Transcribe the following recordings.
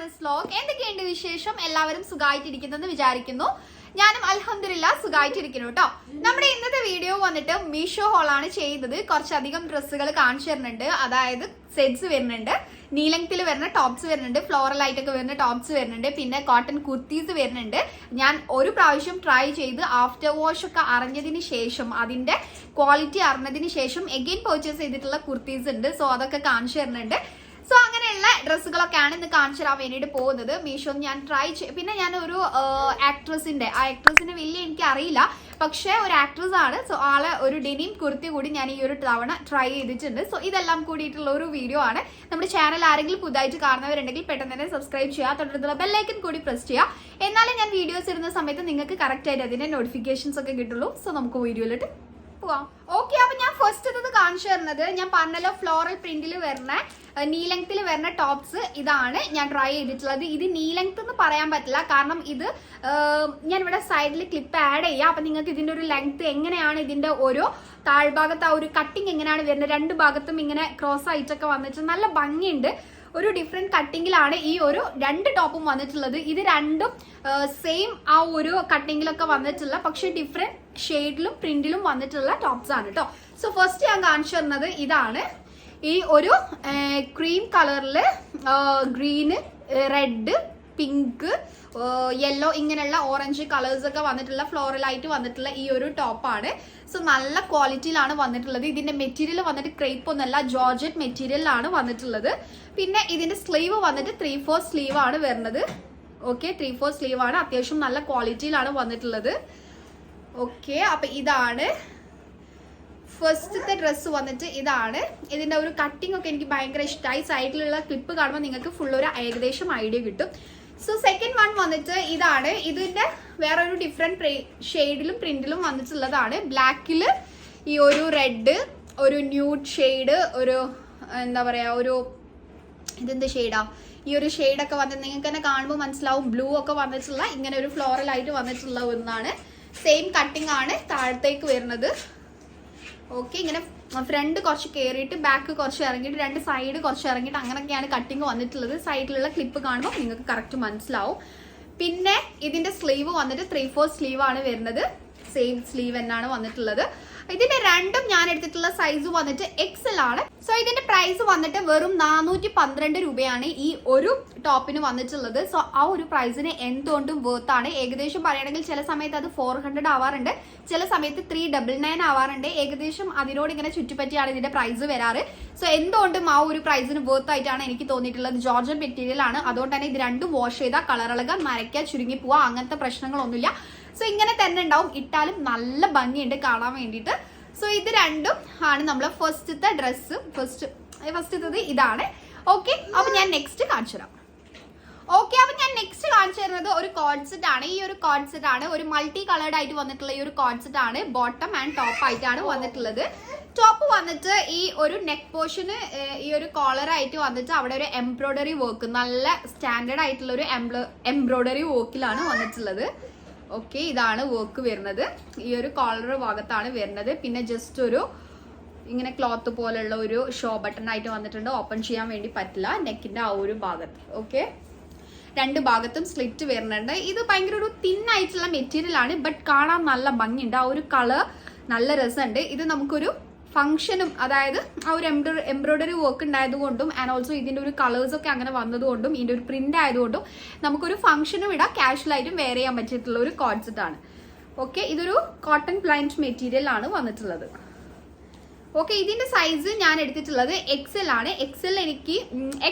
Shanas vlog. എന്തൊക്കെയുണ്ട് വിശേഷം? എല്ലാവരും സുഖമായിട്ടിരിക്കുന്നെന്ന് വിചാരിക്കുന്നു. ഞാനും അൽഹംദുലില്ലാ സുഖമായിട്ടിരിക്കുന്നു കേട്ടോ. നമ്മുടെ ഇന്നത്തെ വീഡിയോ വന്നിട്ട് മീഷോ ഹോളാണ് ചെയ്യുന്നത്. കുറച്ചധികം ഡ്രസ്സുകൾ കാണിച്ചു തരുന്നുണ്ട്. അതായത് സെറ്റ്സ് വരുന്നുണ്ട്, നീ ലെങ്ത്തിൽ വരുന്ന ടോപ്സ് വരുന്നുണ്ട്, ഫ്ലോറൽ ആയിട്ടൊക്കെ വരുന്ന ടോപ്സ് വരുന്നുണ്ട്, പിന്നെ കോട്ടൺ കുർത്തീസ് വരുന്നുണ്ട്. ഞാൻ ഒരു പ്രാവശ്യം ട്രൈ ചെയ്ത് ആഫ്റ്റർ വാഷ് ഒക്കെ അറിഞ്ഞതിന് ശേഷം, അതിന്റെ ക്വാളിറ്റി അറിഞ്ഞതിന് ശേഷം എഗെയിൻ പർച്ചേസ് ചെയ്തിട്ടുള്ള കുർത്തീസ് ഉണ്ട്. സോ അതൊക്കെ കാണിച്ചു തരുന്നുണ്ട്. സോ അങ്ങനെയുള്ള ഡ്രസ്സുകളൊക്കെയാണ് ഇന്ന് കാണിച്ചു തരാൻ വേണ്ടിയിട്ട് പോകുന്നത്. മീഷോ ഞാൻ ട്രൈ പിന്നെ ഞാൻ ഒരു ആക്ട്രസിന്റെ വലിയ എനിക്ക് അറിയില്ല, പക്ഷേ ഒരു ആക്ട്രസ് ആണ്. സോ ആളെ ഒരു ഡെനിം കുർത്തി കൂടി ഞാൻ ഈ ഒരു തവണ ട്രൈ ചെയ്തിട്ടുണ്ട്. സോ ഇതെല്ലാം കൂടിയിട്ടുള്ള ഒരു വീഡിയോ ആണ്. നമ്മുടെ ചാനൽ ആരെങ്കിലും പുതുതായിട്ട് കാണുന്നവരുണ്ടെങ്കിൽ പെട്ടെന്ന് തന്നെ സബ്സ്ക്രൈബ് ചെയ്യുക, തൊട്ടടുത്തുള്ള ബെല്ലൈക്കൻ കൂടി പ്രസ് ചെയ്യുക. എന്നാലും ഞാൻ വീഡിയോസ് ഇടുന്ന സമയത്ത് നിങ്ങൾക്ക് കറക്റ്റ് ആയിട്ട് അതിന്റെ നോട്ടിഫിക്കേഷൻസ് ഒക്കെ കിട്ടുള്ളൂ. സോ നമുക്ക് വീഡിയോയിലിട്ട് പോവാം. ഓക്കെ, അപ്പൊ ഞാൻ ഫസ്റ്റ് കാണിച്ചു തരുന്നത് ഞാൻ പറഞ്ഞല്ലോ ഫ്ലോറൽ പ്രിന്റിൽ വരുന്ന നീ ലെങ്ത്തിൽ വരുന്ന ടോപ്സ്. ഇതാണ് ഞാൻ ട്രൈ ചെയ്തിട്ടുള്ളത്. ഇത് നീ ലെങ്ത് എന്ന് പറയാൻ പറ്റില്ല, കാരണം ഇത് ഞാൻ ഇവിടെ സൈഡിൽ ക്ലിപ്പ് ആഡ് ചെയ്യാം. അപ്പൊ നിങ്ങൾക്ക് ഇതിന്റെ ഒരു ലെങ്ത് എങ്ങനെയാണ്, ഇതിന്റെ ഓരോ താഴ്ഭാഗത്ത് ആ ഒരു കട്ടിങ് എങ്ങനെയാണ് വരുന്നത്, രണ്ട് ഭാഗത്തും ഇങ്ങനെ ക്രോസ് ആയിട്ടൊക്കെ വന്നിട്ട് നല്ല ഭംഗിയുണ്ട്. ഒരു ഡിഫറെന്റ് കട്ടിങ്ങിലാണ് ഈ ഒരു രണ്ട് ടോപ്പും വന്നിട്ടുള്ളത്. ഇത് രണ്ടും സെയിം ആ ഒരു കട്ടിങ്ങിലൊക്കെ വന്നിട്ടുള്ള, പക്ഷെ ഡിഫറെന്റ് ഷെയ്ഡിലും പ്രിന്റിലും വന്നിട്ടുള്ള ടോപ്സ് ആണ് കേട്ടോ. സോ ഫസ്റ്റ് ഞാൻ കാണിച്ചു തരുന്നത് ഇതാണ്. ഈ ഒരു ക്രീം കളറില് ഗ്രീന്, റെഡ്, പിങ്ക്, യെല്ലോ, ഇങ്ങനെയുള്ള ഓറഞ്ച് കളേഴ്സ് ഒക്കെ വന്നിട്ടുള്ള ഫ്ലോറലായിട്ട് വന്നിട്ടുള്ള ഈ ഒരു ടോപ്പാണ്. സോ നല്ല ക്വാളിറ്റിയിലാണ് വന്നിട്ടുള്ളത്. ഇതിന്റെ മെറ്റീരിയൽ വന്നിട്ട് ക്രേപ്പ് ഒന്നല്ല, ജോർജറ്റ് മെറ്റീരിയലാണ് വന്നിട്ടുള്ളത്. പിന്നെ ഇതിന്റെ സ്ലീവ് വന്നിട്ട് 3/4 സ്ലീവ് ആണ് വരുന്നത്. ഓക്കെ, 3/4 സ്ലീവ് ആണ്. അത്യാവശ്യം നല്ല ക്വാളിറ്റിയിലാണ് വന്നിട്ടുള്ളത്. ഓക്കെ, അപ്പൊ ഇതാണ് ഫസ്റ്റത്തെ ഡ്രസ്സ് വന്നിട്ട് ഇതാണ്. ഇതിന്റെ ഒരു കട്ടിംഗ് ഒക്കെ എനിക്ക് ഭയങ്കര ഇഷ്ടമായി. സൈഡിലുള്ള ക്ലിപ്പ് കാണുമ്പോൾ നിങ്ങൾക്ക് ഫുൾ ഒരു ഏകദേശം ഐഡിയ കിട്ടും. സോ സെക്കൻഡ് വൺ വന്നിട്ട് ഇതാണ്. ഇതിന്റെ വേറെ ഒരു ഡിഫറെന്റ് ഷെയ്ഡിലും പ്രിന്റിലും വന്നിട്ടുള്ളതാണ്. ബ്ലാക്കിൽ ഈ ഒരു റെഡ്, ഒരു ന്യൂഡ് ഷെയ്ഡ്, ഒരു എന്താ പറയാ, ഒരു ഇതെന്ത് ഷെയ്ഡാ, ഈ ഒരു ഷെയ്ഡൊക്കെ വന്നിട്ട് നിങ്ങൾക്ക് തന്നെ കാണുമ്പോൾ മനസ്സിലാവും. ബ്ലൂ ഒക്കെ വന്നിട്ടുള്ള ഇങ്ങനെ ഒരു ഫ്ലോറൽ ആയിട്ട് വന്നിട്ടുള്ള ഒന്നാണ്. സെയിം കട്ടിംഗ് ആണ് താഴത്തേക്ക് വരുന്നത്. ഓക്കെ, ഇങ്ങനെ ഫ്രണ്ട് കുറച്ച് കയറിയിട്ട് ബാക്ക് കുറച്ച് ഇറങ്ങിയിട്ട് രണ്ട് സൈഡ് കുറച്ച് ഇറങ്ങിയിട്ട് അങ്ങനെയൊക്കെയാണ് കട്ടിങ് വന്നിട്ടുള്ളത്. സൈഡിലുള്ള ക്ലിപ്പ് കാണുമ്പോൾ നിങ്ങൾക്ക് കറക്റ്റ് മനസ്സിലാവും. പിന്നെ ഇതിന്റെ സ്ലീവ് വന്നിട്ട് 3/4 സ്ലീവ് ആണ് വരുന്നത്. സെയിം സ്ലീവ് എന്നാണ് വന്നിട്ടുള്ളത്. ഇതിന്റെ രണ്ടും ഞാൻ എടുത്തിട്ടുള്ള സൈസ് വന്നിട്ട് XL ആണ്. സോ ഇതിന്റെ പ്രൈസ് വന്നിട്ട് വെറും 412 രൂപയാണ് ഈ ഒരു ടോപ്പിന് വന്നിട്ടുള്ളത്. സോ ആ ഒരു പ്രൈസിന് എന്തുകൊണ്ടും വർത്ത് ആണ്. ഏകദേശം പറയുകയാണെങ്കിൽ ചില സമയത്ത് അത് 400 ആവാറുണ്ട്, ചില സമയത്ത് 399 ആവാറുണ്ട്. ഏകദേശം അതിനോട് ഇങ്ങനെ ചുറ്റിപ്പറ്റിയാണ് ഇതിന്റെ പ്രൈസ് വരാറ്. സോ എന്തുകൊണ്ടും ആ ഒരു പ്രൈസിന് വർത്ത് ആയിട്ടാണ് എനിക്ക് തോന്നിയിട്ടുള്ളത്. ജോർജൻ മെറ്റീരിയൽ ആണ്, അതുകൊണ്ട് തന്നെ ഇത് രണ്ടും വാഷ് ചെയ്താൽ കളറിളകാൻ, നരയ്ക്കാൻ, ചുരുങ്ങി പോവാ, അങ്ങനത്തെ പ്രശ്നങ്ങളൊന്നുമില്ല. സോ ഇങ്ങനെ തന്നെ ഉണ്ടാവും, ഇട്ടാലും നല്ല ഭംഗിയുണ്ട് കാണാൻ വേണ്ടിയിട്ട്. സോ ഇത് രണ്ടും ആണ് നമ്മളെ ഫസ്റ്റത്തെ ഡ്രസ്സ്. ഫസ്റ്റത്തത് ഇതാണ്. ഓക്കെ, അപ്പൊ ഞാൻ നെക്സ്റ്റ് കാണിച്ചു തരാം. ഓക്കെ, അപ്പൊ ഞാൻ നെക്സ്റ്റ് കാണിച്ചു തരുന്നത് ഒരു കോഡ് സെറ്റ് ആണ്. ഈ ഒരു കോഡ് സെറ്റ് ആണ്, ഒരു മൾട്ടി കളേർഡ് ആയിട്ട് വന്നിട്ടുള്ള ഈ ഒരു കോഡ് സെറ്റ് ആണ്. ബോട്ടം ആൻഡ് ടോപ്പ് ആയിട്ടാണ് വന്നിട്ടുള്ളത്. ടോപ്പ് വന്നിട്ട് ഈ ഒരു നെക്ക് പോർഷന് ഈ ഒരു കോളർ ആയിട്ട് വന്നിട്ട് അവിടെ ഒരു എംബ്രോയിഡറി വർക്ക്, നല്ല സ്റ്റാൻഡേർഡ് ആയിട്ടുള്ള ഒരു എംബ്രോയിഡറി വർക്കിലാണ് വന്നിട്ടുള്ളത്. ഓക്കെ, ഇതാണ് വർക്ക് വരുന്നത്. ഈ ഒരു കോളർ ഭാഗത്താണ് വരുന്നത്. പിന്നെ ജസ്റ്റ് ഒരു ഇങ്ങനെ ക്ലോത്ത് പോലുള്ള ഒരു ഷോ ബട്ടൺ ആയിട്ട് വന്നിട്ടുണ്ട്. ഓപ്പൺ ചെയ്യാൻ വേണ്ടി പറ്റില്ല നെക്കിന്റെ ആ ഒരു ഭാഗത്ത്. ഓക്കെ, രണ്ട് ഭാഗത്തും സ്ലിറ്റ് വരുന്നുണ്ട്. ഇത് ഭയങ്കര ഒരു തിൻ ആയിട്ടുള്ള മെറ്റീരിയൽ ആണ്, ബട്ട് കാണാൻ നല്ല ഭംഗിയുണ്ട്. ആ ഒരു കളർ നല്ല രസമുണ്ട്. ഇത് നമുക്കൊരു ഫംഗ്ഷനും, അതായത് ആ ഒരു എംബ്രോയിഡറി വർക്ക് ഉണ്ടായതുകൊണ്ടും ആൻഡ് ഓൾസോ ഇതിന്റെ ഒരു കളേഴ്സ് ഒക്കെ അങ്ങനെ വന്നതുകൊണ്ടും ഇതിന്റെ ഒരു പ്രിന്റ് ആയതുകൊണ്ടും നമുക്കൊരു ഫംഗ്ഷനും ഇടാം, കാഷ്വൽ ആയിട്ടും വെയർ ചെയ്യാൻ പറ്റിയിട്ടുള്ള ഒരു കോൺസെപ്റ്റ് ആണ്. ഓക്കെ, ഇതൊരു കോട്ടൺ പ്ലൈൻറ്റ് മെറ്റീരിയൽ ആണ് വന്നിട്ടുള്ളത്. ഓക്കെ, ഇതിന്റെ സൈസ് ഞാൻ എടുത്തിട്ടുള്ളത് XL ആണ്.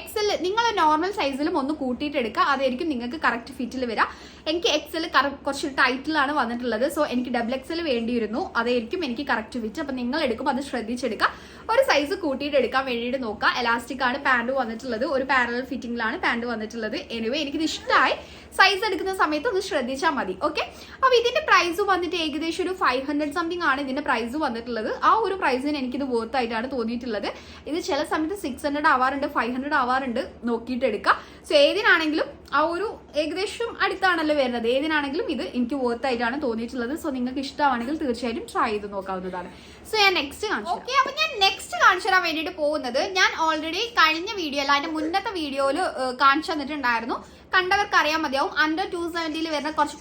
XL നിങ്ങൾ നോർമൽ സൈസിലും ഒന്ന് കൂട്ടിയിട്ട് എടുക്കുക, അതായിരിക്കും നിങ്ങൾക്ക് കറക്റ്റ് ഫിറ്റിൽ വരാം. എനിക്ക് XL കുറച്ച് ടൈറ്റിലാണ് വന്നിട്ടുള്ളത്. സോ എനിക്ക് XXL വേണ്ടിയിരുന്നു, അതായിരിക്കും എനിക്ക് കറക്റ്റ് ഫിറ്റ്. അപ്പൊ നിങ്ങൾ എടുക്കുമ്പോൾ അത് ശ്രദ്ധിച്ചെടുക്കുക, ഒരു സൈസ് കൂട്ടിയിട്ട് എടുക്കാൻ വേണ്ടിയിട്ട് നോക്കുക. എലാസ്റ്റിക് ആണ് പാന്റ് വന്നിട്ടുള്ളത്, ഒരു പാരലൽ ഫിറ്റിംഗിലാണ് പാന്റ് വന്നിട്ടുള്ളത്. എനിവേ എനിക്കിത് ഇഷ്ടമായി. സൈസ് എടുക്കുന്ന സമയത്ത് ഒന്ന് ശ്രദ്ധിച്ചാൽ മതി. ഓക്കെ, അപ്പൊ ഇതിന്റെ പ്രൈസ് വന്നിട്ട് ഏകദേശം ഒരു 500 സംതിങ് ആണ് ഇതിന്റെ പ്രൈസ് വന്നിട്ടുള്ളത്. ആ ഒരു പ്രൈസിന് എനിക്കിത് വർത്ത് ആയിട്ടാണ് തോന്നിയിട്ടുള്ളത്. ഇത് ചില സമയത്ത് 600 ആവാറുണ്ട്, 500 ആവാറുണ്ട്, നോക്കിയിട്ട് എടുക്കുക. സോ ഏതിനാണെങ്കിലും ആ ഒരു ഏകദേശം അടുത്താണല്ലോ വരുന്നത്. ഏതിനാണെങ്കിലും ഇത് എനിക്ക് വർത്ത് ആയിട്ടാണ് തോന്നിയിട്ടുള്ളത്. സോ നിങ്ങൾക്ക് ഇഷ്ടമാണെങ്കിൽ തീർച്ചയായിട്ടും ട്രൈ ചെയ്ത് നോക്കാവുന്നതാണ്. സോ ഞാൻ നെക്സ്റ്റ് കാണിച്ചു. ഓക്കെ, അപ്പൊ ഞാൻ നെക്സ്റ്റ് കാണിച്ചു തരാൻ വേണ്ടിയിട്ട് പോകുന്നത്, ഞാൻ ഓൾറെഡി കഴിഞ്ഞ വീഡിയോ അല്ല അതിന്റെ മുന്നത്തെ വീഡിയോയിൽ കാണിച്ചു തന്നിട്ടുണ്ടായിരുന്നു. കണ്ടവർക്ക് അറിയാൻ മതിയാവും. അണ്ടർ 270 വരുന്ന കുറച്ച്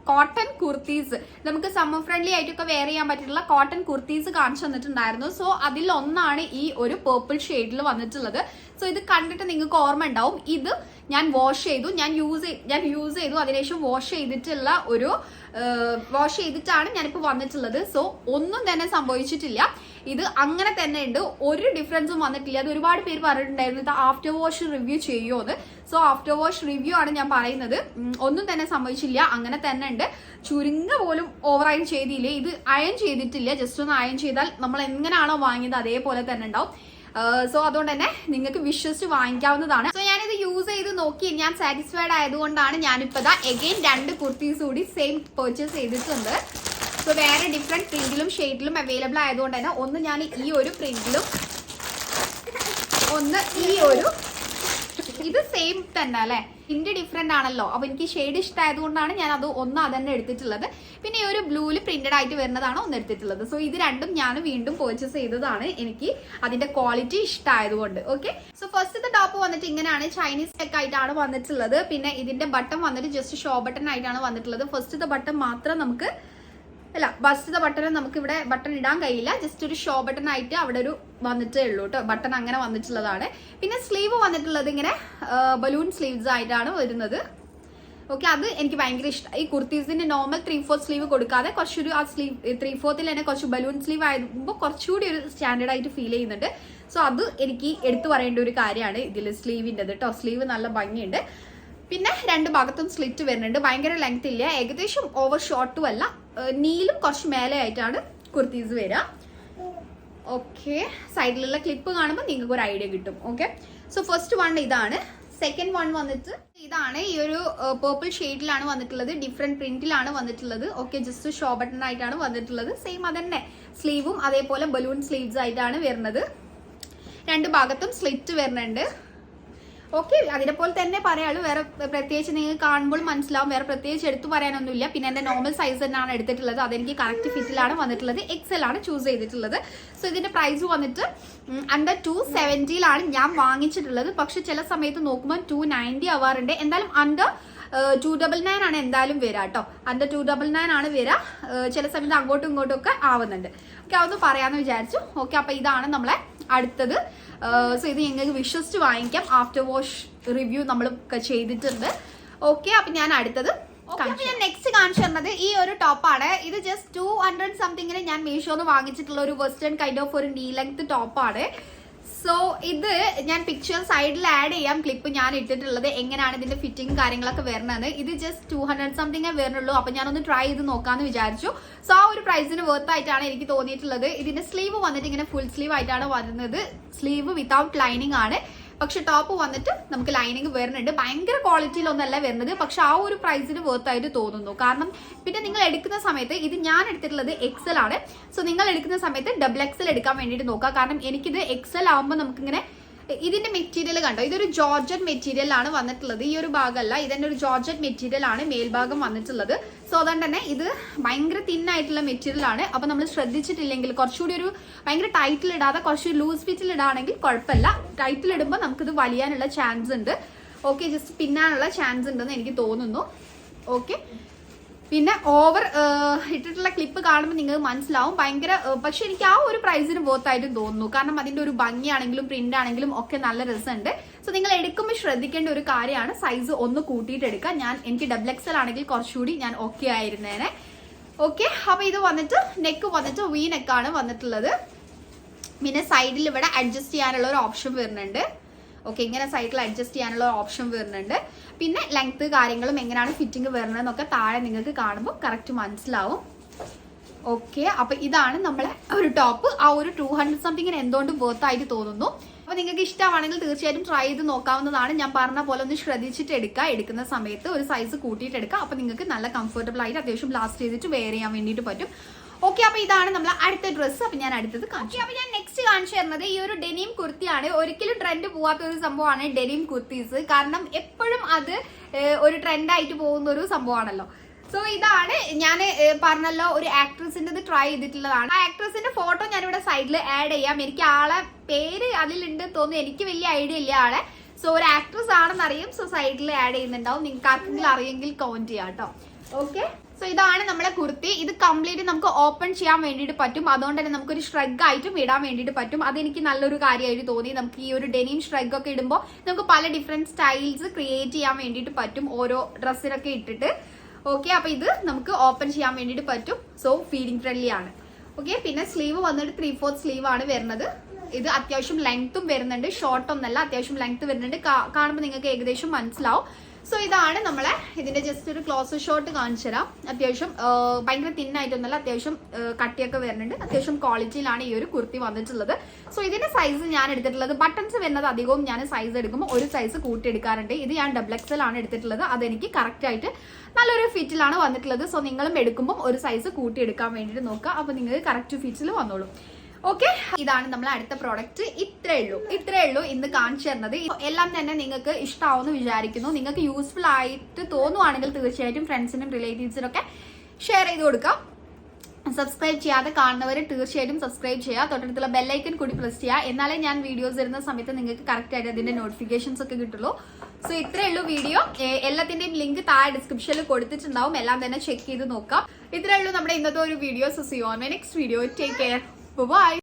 കോട്ടൺ കുർത്തീസ്, നമുക്ക് സമ്മർ ഫ്രണ്ട്ലി ആയിട്ടൊക്കെ വെയർ ചെയ്യാൻ പറ്റിയിട്ടുള്ള കോട്ടൺ കുർത്തീസ് കാണിച്ചു തന്നിട്ടുണ്ടായിരുന്നു. സോ അതിൽ ഒന്നാണ് ഈ ഒരു പേർപ്പിൾ ഷെയ്ഡിൽ വന്നിട്ടുള്ളത്. സോ ഇത് കണ്ടിട്ട് നിങ്ങൾക്ക് ഓർമ്മ ഉണ്ടാവും. ഇത് ഞാൻ വാഷ് ചെയ്തു, ഞാൻ യൂസ് ചെയ്തു, അതിനുശേഷം വാഷ് ചെയ്തിട്ടാണ് ഞാനിപ്പോൾ വന്നിട്ടുള്ളത്. സോ ഒന്നും തന്നെ സംഭവിച്ചിട്ടില്ല. ഇത് അങ്ങനെ തന്നെ ഉണ്ട്, ഒരു ഡിഫറൻസും വന്നിട്ടില്ല. അത് ഒരുപാട് പേര് പറഞ്ഞിട്ടുണ്ടായിരുന്നു ഇത് ആഫ്റ്റർ വാഷ് റിവ്യൂ ചെയ്യുമോ. സോ ആഫ്റ്റർ വാഷ് റിവ്യൂ ആണ് ഞാൻ പറയുന്നത്. ഒന്നും തന്നെ സംഭവിച്ചില്ല, അങ്ങനെ തന്നെ ഉണ്ട്. ചുരുങ്ങ പോലും ഓവർ അയൺ ചെയ്തില്ലേ. ഇത് അയൺ ചെയ്തിട്ടില്ല, ജസ്റ്റ് ഒന്ന് അയൺ ചെയ്താൽ നമ്മൾ എങ്ങനെയാണോ വാങ്ങിയത് അതേപോലെ തന്നെ ഉണ്ടാവും. സോ അതുകൊണ്ട് തന്നെ നിങ്ങൾക്ക് വിശ്വസിച്ച് വാങ്ങിക്കാവുന്നതാണ്. സോ ഞാനിത് യൂസ് ചെയ്ത് നോക്കി ഞാൻ സാറ്റിസ്ഫൈഡ് ആയതുകൊണ്ടാണ് ഞാനിപ്പോൾ എഗെയിൻ 2 കുർത്തീസ് കൂടി സെയിം പർച്ചേസ് ചെയ്തിട്ടുണ്ട്. സോ വേറെ ഡിഫറെന്റ് പ്രിന്റിലും ഷെയ്ഡിലും അവൈലബിൾ ആയതുകൊണ്ട് തന്നെ ഒന്ന് ഞാൻ ഈ ഒരു പ്രിന്റിലും ഒന്ന് ഈ ഒരു, ഇത് സെയിം തന്നെ അല്ലെ, പ്രിന്റ് ഡിഫറെന്റ് ആണല്ലോ. അപ്പൊ എനിക്ക് ഷെയ്ഡ് ഇഷ്ടമായതുകൊണ്ടാണ് ഞാൻ അത് അതന്നെ എടുത്തിട്ടുള്ളത്. പിന്നെ ഈ ഒരു ബ്ലൂവിൽ പ്രിന്റഡ് ആയിട്ട് വരുന്നതാണ് ഒന്ന് എടുത്തിട്ടുള്ളത്. സോ ഇത് രണ്ടും ഞാൻ വീണ്ടും പർച്ചേസ് ചെയ്തതാണ്, എനിക്ക് അതിന്റെ ക്വാളിറ്റി ഇഷ്ടമായതുകൊണ്ട്. ഓക്കെ, സോ ഫസ്റ്റത്തെ ടോപ്പ് വന്നിട്ട് ഇങ്ങനെയാണ്, ചൈനീസ് ടെക്ക് ആയിട്ടാണ് വന്നിട്ടുള്ളത്. പിന്നെ ഇതിന്റെ ബട്ടൺ വന്നിട്ട് ജസ്റ്റ് ഷോ ബട്ടൺ ആയിട്ടാണ് വന്നിട്ടുള്ളത്. ഫസ്റ്റത്തെ ബട്ടൺ മാത്രം നമുക്ക് ഫസ്റ്റത്തെ ബട്ടൺ നമുക്ക് ഇവിടെ ബട്ടൺ ഇടാൻ കഴിയില്ല, ജസ്റ്റ് ഒരു ഷോ ബട്ടൺ ആയിട്ട് അവിടെ ഒരു വന്നിട്ടേ ഉള്ളൂ കേട്ടോ. ബട്ടൺ അങ്ങനെ വന്നിട്ടുള്ളതാണ്. പിന്നെ സ്ലീവ് വന്നിട്ടുള്ളത് ഇങ്ങനെ ബലൂൺ സ്ലീവ്സ് ആയിട്ടാണ് വരുന്നത്. ഓക്കെ, അത് എനിക്ക് ഭയങ്കര ഇഷ്ടം. ഈ കുർത്തീസിന്റെ നോർമൽ 3/4 സ്ലീവ് കൊടുക്കാതെ കുറച്ചൊരു ആ സ്ലീവ് 3/4 തന്നെ കുറച്ച് ബലൂൺ സ്ലീവ് ആകുമ്പോൾ കുറച്ചുകൂടി ഒരു സ്റ്റാൻഡേർഡ് ആയിട്ട് ഫീൽ ചെയ്യുന്നുണ്ട്. സോ അത് എനിക്ക് എടുത്തു പറയേണ്ട ഒരു കാര്യമാണ് ഇതിൽ സ്ലീവിൻ്റെത് കേട്ടോ. സ്ലീവ് നല്ല ഭംഗിയുണ്ട്. പിന്നെ 2 ഭാഗത്തും സ്ലിറ്റ് വരുന്നുണ്ട്. ഭയങ്കര ലെങ്ത് ഇല്ല, ഏകദേശം ഓവർ ഷോർട്ടും അല്ല, നീലും കുറച്ച് മേലെ ആയിട്ടാണ് കുർത്തീസ് വരിക. ഓക്കെ, സൈഡിലുള്ള ക്ലിപ്പ് കാണുമ്പോൾ നിങ്ങൾക്ക് ഒരു ഐഡിയ കിട്ടും. ഓക്കെ, സോ ഫസ്റ്റ് വൺ ഇതാണ്. സെക്കൻഡ് വൺ വന്നിട്ട് ഇതാണ്, ഈ ഒരു പേർപ്പിൾ ഷെയ്ഡിലാണ് വന്നിട്ടുള്ളത്, ഡിഫറെന്റ് പ്രിന്റിലാണ് വന്നിട്ടുള്ളത്. ഓക്കെ, ജസ്റ്റ് ഷോ ബട്ടൺ ആയിട്ടാണ് വന്നിട്ടുള്ളത്. സെയിം അതന്നെ, സ്ലീവും അതേപോലെ ബലൂൺ സ്ലീവ്സ് ആയിട്ടാണ് വരുന്നത്. 2 ഭാഗത്തും സ്ലിറ്റ് വരുന്നുണ്ട്. ഓക്കെ, അതിനെപ്പോലെ തന്നെ പറയാളൂ, വേറെ പ്രത്യേകിച്ച് നിങ്ങൾക്ക് കാണുമ്പോൾ മനസ്സിലാവും, വേറെ പ്രത്യേകിച്ച് എടുത്തു പറയാനൊന്നുമില്ല. പിന്നെ എൻ്റെ നോർമൽ സൈസ് തന്നെയാണ് എടുത്തിട്ടുള്ളത്, അതെനിക്ക് കറക്റ്റ് ഫിറ്റിലാണ് വന്നിട്ടുള്ളത്. XL ആണ് ചൂസ് ചെയ്തിട്ടുള്ളത്. സോ ഇതിന്റെ പ്രൈസ് വന്നിട്ട് അണ്ടർ 270 ഞാൻ വാങ്ങിച്ചിട്ടുള്ളത്. പക്ഷെ ചില സമയത്ത് നോക്കുമ്പോൾ 290 ആവാറുണ്ട്. എന്തായാലും അണ്ടർ 299 ആണ് എന്തായാലും വരിക കേട്ടോ. അണ്ടർ 299 ആണ് വരിക. ചില സമയത്ത് അങ്ങോട്ടും ഇങ്ങോട്ടും ഒക്കെ ആവുന്നുണ്ട്. ഓക്കെ, അതൊന്ന് പറയാമെന്ന് വിചാരിച്ചു. ഓക്കെ, അപ്പൊ ഇതാണ് നമ്മളെ അടുത്തത്. സോ ഇത് നിങ്ങൾക്ക് വിശ്വസിച്ച് വാങ്ങിക്കാം. ആഫ്റ്റർ വാഷ് റിവ്യൂ നമ്മൾ ചെയ്തിട്ടുണ്ട്. ഓക്കെ, അപ്പൊ ഞാൻ അടുത്തത് ഞാൻ നെക്സ്റ്റ് കാണിച്ചു തരുന്നത് ഈ ഒരു ടോപ്പാണ്. ഇത് ജസ്റ്റ് 200 സംതിങ്ങിന് ഞാൻ മീഷോന്ന് വാങ്ങിച്ചിട്ടുള്ള ഒരു വെസ്റ്റേൺ കൈൻഡ് ഓഫ് ഒരു നീ ലെങ്ത് ടോപ്പാണ്. സോ ഇത് ഞാൻ പിക്ചർ സൈഡിൽ ആഡ് ചെയ്യാം, ക്ലിപ്പ് ഞാൻ ഇട്ടിട്ടുള്ളത് എങ്ങനെയാണ് ഇതിന്റെ ഫിറ്റിംഗ് കാര്യങ്ങളൊക്കെ വരുന്നത്. ഇത് ജസ്റ്റ് 200 സംതിങ്ങേ വരുന്നുള്ളൂ. അപ്പൊ ഞാനൊന്ന് ട്രൈ ചെയ്ത് നോക്കാന്ന് വിചാരിച്ചു. സോ ആ ഒരു പ്രൈസിന് വർത്ത് ആയിട്ടാണ് എനിക്ക് തോന്നിയിട്ടുള്ളത്. ഇതിന്റെ സ്ലീവ് വന്നിട്ട് ഇങ്ങനെ ഫുൾ സ്ലീവ് ആയിട്ടാണ് വരുന്നത്. സ്ലീവ് വിത്തൗട്ട് ലൈനിങ് ആണ്. പക്ഷെ ടോപ്പ് വന്നിട്ട് നമുക്ക് ലൈനിങ് വരുന്നുണ്ട്. ഭയങ്കര ക്വാളിറ്റിയിലൊന്നല്ല വരുന്നത്, പക്ഷെ ആ ഒരു പ്രൈസിന് വർത്ത് ആയിട്ട് തോന്നുന്നു. കാരണം പിന്നെ നിങ്ങൾ എടുക്കുന്ന സമയത്ത്, ഇത് ഞാൻ എടുത്തിട്ടുള്ളത് XL ആണ്. സോ നിങ്ങൾ എടുക്കുന്ന സമയത്ത് XXL എടുക്കാൻ വേണ്ടിയിട്ട് നോക്കുക. കാരണം എനിക്കിത് XL ആകുമ്പോൾ നമുക്കിങ്ങനെ ഇതിന്റെ മെറ്റീരിയൽ കണ്ടോ, ഇതൊരു ജോർജറ്റ് മെറ്റീരിയൽ ആണ് വന്നിട്ടുള്ളത്. ഈ ഒരു ഭാഗമല്ല, ഇതിന്റെ ഒരു ജോർജറ്റ് മെറ്റീരിയൽ ആണ് മേൽഭാഗം വന്നിട്ടുള്ളത്. സോ അതുകൊണ്ട് തന്നെ ഇത് ഭയങ്കര തിന്നായിട്ടുള്ള മെറ്റീരിയൽ ആണ്. അപ്പൊ നമ്മൾ ശ്രദ്ധിച്ചിട്ടില്ലെങ്കിൽ കുറച്ചുകൂടി ഒരു ഭയങ്കര ടൈറ്റിൽ ഇടാതെ കുറച്ച് ലൂസ് ഫിറ്റിൽ ഇടാണെങ്കിൽ കുഴപ്പമില്ല. ടൈറ്റിൽ ഇടുമ്പോൾ നമുക്കിത് വലിയാനുള്ള ചാൻസ് ഉണ്ട്. ഓക്കെ, ജസ്റ്റ് പിന്നാനുള്ള ചാൻസ് ഉണ്ടെന്ന് എനിക്ക് തോന്നുന്നു. ഓക്കെ, പിന്നെ ഓവർ ഇട്ടിട്ടുള്ള ക്ലിപ്പ് കാണുമ്പോൾ നിങ്ങൾക്ക് മനസ്സിലാവും ഭയങ്കര, പക്ഷെ എനിക്ക് ആ ഒരു പ്രൈസിന് വർത്തായിട്ട് തോന്നുന്നു. കാരണം അതിന്റെ ഒരു ഭംഗിയാണെങ്കിലും പ്രിന്റ് ആണെങ്കിലും ഒക്കെ നല്ല രസമുണ്ട്. സോ നിങ്ങൾ എടുക്കുമ്പോൾ ശ്രദ്ധിക്കേണ്ട ഒരു കാര്യമാണ് സൈസ് ഒന്ന് കൂട്ടിയിട്ട് എടുക്കുക. എനിക്ക് XXL ആണെങ്കിൽ കുറച്ചുകൂടി ഞാൻ ഓക്കെ ആയിരുന്നേനെ. ഓക്കെ, അപ്പൊ ഇത് വന്നിട്ട് നെക്ക് വന്നിട്ട് വി നെക്കാണ് വന്നിട്ടുള്ളത്. പിന്നെ സൈഡിൽ ഇവിടെ അഡ്ജസ്റ്റ് ചെയ്യാനുള്ള ഒരു ഓപ്ഷൻ വരുന്നുണ്ട്. ഓക്കെ, ഇങ്ങനെ സൈഡിൽ അഡ്ജസ്റ്റ് ചെയ്യാനുള്ള ഓപ്ഷൻ വരുന്നുണ്ട്. പിന്നെ ലെങ്ത് കാര്യങ്ങളും എങ്ങനെയാണ് ഫിറ്റിംഗ് വരുന്നതെന്നൊക്കെ താഴെ നിങ്ങൾക്ക് കാണുമ്പോൾ കറക്റ്റ് മനസ്സിലാവും. ഓക്കെ, അപ്പൊ ഇതാണ് നമ്മളെ ഒരു ടോപ്പ്. ആ ഒരു 200 സംതിങ്ങിന് എന്തുകൊണ്ട് വർത്ത് ആയിട്ട് തോന്നുന്നു. അപ്പൊ നിങ്ങൾക്ക് ഇഷ്ടമാണെങ്കിൽ തീർച്ചയായിട്ടും ട്രൈ ചെയ്ത് നോക്കാവുന്നതാണ്. ഞാൻ പറഞ്ഞ പോലെ ഒന്ന് ശ്രദ്ധിച്ചിട്ട് എടുക്കുക. എടുക്കുന്ന സമയത്ത് ഒരു സൈസ് കൂട്ടിയിട്ട് എടുക്കുക. അപ്പൊ നിങ്ങൾക്ക് നല്ല കംഫർട്ടബിൾ ആയിട്ട് അത്യാവശ്യം ലാസ്റ്റ് ചെയ്തിട്ട് വെയർ ചെയ്യാൻ വേണ്ടിയിട്ട് പറ്റും. ഓക്കെ, അപ്പൊ ഇതാണ് നമ്മൾ അടുത്ത ഡ്രസ്സ്. അപ്പൊ ഞാൻ അടുത്തത് കാണിച്ചു. അപ്പൊ ഞാൻ നെക്സ്റ്റ് കാണിച്ചു തരുന്നത് ഈ ഒരു ഡെനിം കുർത്തിയാണ്. ഒരിക്കലും ട്രെൻഡ് പോവാത്ത ഒരു സംഭവമാണ് ഡെനിം കുർത്തീസ്. കാരണം എപ്പോഴും അത് ഒരു ട്രെൻഡായിട്ട് പോകുന്ന ഒരു സംഭവമാണല്ലോ. സോ ഇതാണ് ഞാൻ പറഞ്ഞല്ലോ, ഒരു ആക്ട്രസിന്റെ ട്രൈ ചെയ്തിട്ടുള്ളതാണ്. ആ ആക്ട്രസിന്റെ ഫോട്ടോ ഞാനിവിടെ സൈഡിൽ ആഡ് ചെയ്യാം. എനിക്ക് ആളെ പേര് അതിലുണ്ട് തോന്നുന്നു, എനിക്ക് വലിയ ഐഡിയ ഇല്ല ആളെ. സോ ഒരു ആക്ട്രസ് ആണെന്ന് അറിയും. സോ സൈഡിൽ ആഡ് ചെയ്യുന്നുണ്ടാവും. നിങ്ങൾക്ക് ആർക്കെങ്കിലും അറിയെങ്കിൽ കമന്റ് ചെയ്യാം കേട്ടോ. ഓക്കെ, സോ ഇതാണ് നമ്മുടെ കുർത്തി. ഇത് കംപ്ലീറ്റ് നമുക്ക് ഓപ്പൺ ചെയ്യാൻ വേണ്ടിയിട്ട് പറ്റും. അതുകൊണ്ട് തന്നെ നമുക്കൊരു ഷ്രഗ് ആയിട്ടും ഇടാൻ വേണ്ടിയിട്ട് പറ്റും. അതെനിക്ക് നല്ലൊരു കാര്യമായിട്ട് തോന്നി. നമുക്ക് ഈ ഒരു ഡെനിം ഷ്രഗ് ഒക്കെ ഇടുമ്പോൾ നമുക്ക് പല ഡിഫറെന്റ് സ്റ്റൈൽസ് ക്രിയേറ്റ് ചെയ്യാൻ വേണ്ടിയിട്ട് പറ്റും, ഓരോ ഡ്രസ്സിനൊക്കെ ഇട്ടിട്ട്. ഓക്കെ, അപ്പൊ ഇത് നമുക്ക് ഓപ്പൺ ചെയ്യാൻ വേണ്ടിയിട്ട് പറ്റും. സോ ഫീഡിങ് ഫ്രണ്ട്ലി ആണ്. ഓക്കെ, പിന്നെ സ്ലീവ് വന്നിട്ട് 3/4 സ്ലീവ് ആണ് വരുന്നത്. ഇത് അത്യാവശ്യം ലെങ്ത്തും വരുന്നുണ്ട്, ഷോർട്ട് ഒന്നല്ല, അത്യാവശ്യം ലെങ്ത് വരുന്നുണ്ട്. കാണുമ്പോൾ നിങ്ങൾക്ക് ഏകദേശം മനസ്സിലാവും. സോ ഇതാണ് നമ്മളെ ഇതിന്റെ ജസ്റ്റ് ഒരു ക്ലോസ് ഷോട്ട് കാണിച്ചു തരാം. അത്യാവശ്യം ഭയങ്കര തിന്നായിട്ടൊന്നല്ല, അത്യാവശ്യം കട്ടിയൊക്കെ വരുന്നുണ്ട്. അത്യാവശ്യം ക്വാളിറ്റിയിലാണ് ഈ ഒരു കുർത്തി വന്നിട്ടുള്ളത്. സോ ഇതിന്റെ സൈസ് ഞാൻ എടുത്തിട്ടുള്ളത്, ബട്ടൺസ് വരുന്നത് അധികവും ഞാൻ സൈസ് എടുക്കുമ്പോൾ ഒരു സൈസ് കൂട്ടിയെടുക്കാറുണ്ട്. ഇത് ഞാൻ XXL ആണ് എടുത്തിട്ടുള്ളത്. അതെനിക്ക് കറക്റ്റ് ആയിട്ട് നല്ലൊരു ഫിറ്റിലാണ് വന്നിട്ടുള്ളത്. സോ നിങ്ങളും എടുക്കുമ്പോൾ ഒരു സൈസ് കൂട്ടിയെടുക്കാൻ വേണ്ടിയിട്ട് നോക്കുക. അപ്പൊ നിങ്ങൾക്ക് കറക്റ്റ് ഫിറ്റിൽ വന്നോളൂ. ഓക്കെ, ഇതാണ് നമ്മൾ അടുത്ത പ്രോഡക്റ്റ്. ഇത്രേ ഉള്ളൂ ഇന്ന് കാണിച്ചു തരുന്നത്. എല്ലാം തന്നെ നിങ്ങൾക്ക് ഇഷ്ടമാവുമെന്ന് വിചാരിക്കുന്നു. നിങ്ങൾക്ക് യൂസ്ഫുൾ ആയിട്ട് തോന്നുവാണെങ്കിൽ തീർച്ചയായിട്ടും ഫ്രണ്ട്സിനും റിലേറ്റീവ്സിനും ഒക്കെ ഷെയർ ചെയ്ത് കൊടുക്കാം. സബ്സ്ക്രൈബ് ചെയ്യാതെ കാണുന്നവർ തീർച്ചയായിട്ടും സബ്സ്ക്രൈബ് ചെയ്യുക. തൊട്ടടുത്തുള്ള ബെല്ലൈക്കൻ കൂടി പ്രസ് ചെയ്യുക. എന്നാലേ ഞാൻ വീഡിയോസ് വരുന്ന സമയത്ത് നിങ്ങൾക്ക് കറക്റ്റ് ആയിട്ട് അതിന്റെ നോട്ടിഫിക്കേഷൻസ് ഒക്കെ കിട്ടുള്ളൂ. സോ ഇത്രേ ഉള്ളൂ വീഡിയോ. എല്ലാത്തിന്റെയും ലിങ്ക് താഴെ ഡിസ്ക്രിപ്ഷനിൽ കൊടുത്തിട്ടുണ്ടാവും. എല്ലാം തന്നെ ചെക്ക് ചെയ്ത് നോക്കാം. ഇത്രേ ഉള്ളൂ നമ്മുടെ ഇന്നത്തെ ഒരു video. So see you on my next video. Take care. Bye-bye.